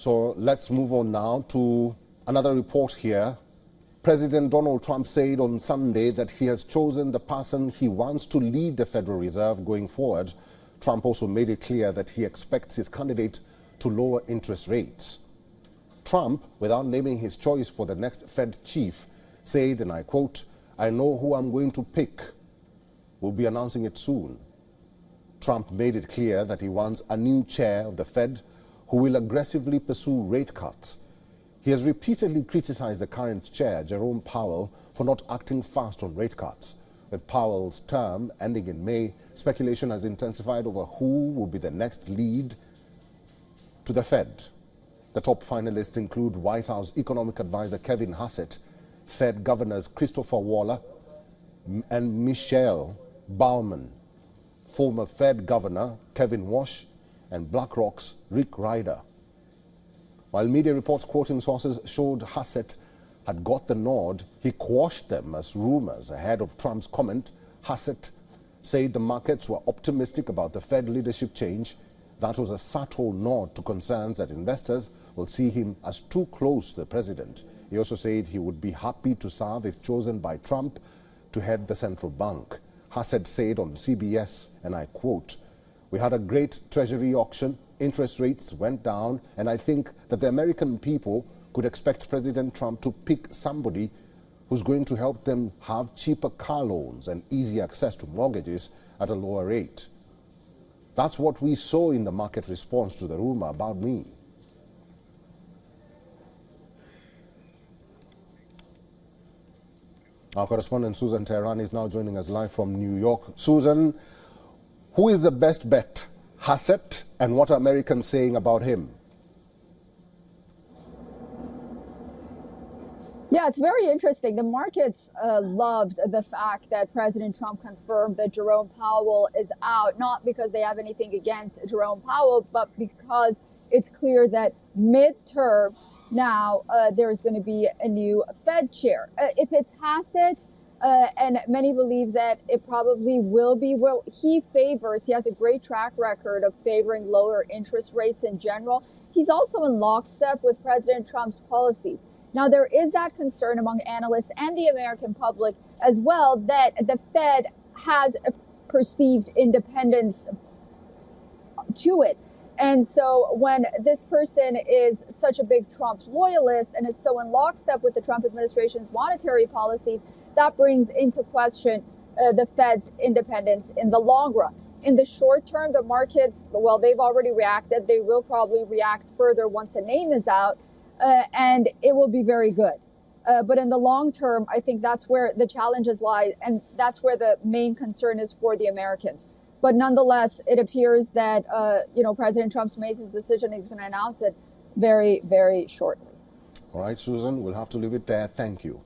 So let's move on now to another report here. President Donald Trump said on Sunday that he has chosen the person he wants to lead the Federal Reserve going forward. Trump also made it clear that he expects his candidate to lower interest rates. Trump, without naming his choice for the next Fed chief, said, and I quote, "I know who I'm going to pick. We'll be announcing it soon." Trump made it clear that he wants a new chair of the Fed who will aggressively pursue rate cuts. He has repeatedly criticized the current chair, Jerome Powell, for not acting fast on rate cuts. With Powell's term ending in May, speculation has intensified over who will be the next lead to the Fed. The top finalists include White House economic advisor Kevin Hassett, Fed governors Christopher Waller and Michelle Baumann, former Fed governor Kevin Walsh, and BlackRock's Rick Ryder. While media reports quoting sources showed Hassett had got the nod, he quashed them as rumors ahead of Trump's comment. Hassett said the markets were optimistic about the Fed leadership change. That was a subtle nod to concerns that investors will see him as too close to the president. He also said he would be happy to serve if chosen by Trump to head the central bank. Hassett said on CBS, and I quote, "We had a great Treasury auction. Interest rates went down, and I think that the American people could expect President Trump to pick somebody who's going to help them have cheaper car loans and easy access to mortgages at a lower rate." That's what we saw in the market response to the rumor about me. Our correspondent Susan Teherani is now joining us live from New York. Susan, who is the best bet? Hassett, and what are Americans saying about him? Yeah, it's very interesting. The markets loved the fact that President Trump confirmed that Jerome Powell is out, not because they have anything against Jerome Powell, but because it's clear that midterm now there's going to be a new Fed chair. If it's Hassett, and many believe that it probably will be, well, he has a great track record of favoring lower interest rates in general. He's also in lockstep with President Trump's policies. Now, there is that concern among analysts and the American public as well that the Fed has a perceived independence to it. And so when this person is such a big Trump loyalist and is so in lockstep with the Trump administration's monetary policies, that brings into question the Fed's independence in the long run. In the short term, the markets, well, they've already reacted. They will probably react further once a name is out, and it will be very good. But in the long term, I think that's where the challenges lie, and that's where the main concern is for the Americans. But nonetheless, it appears that President Trump's made his decision. He's going to announce it very, very shortly. All right, Susan, we'll have to leave it there. Thank you.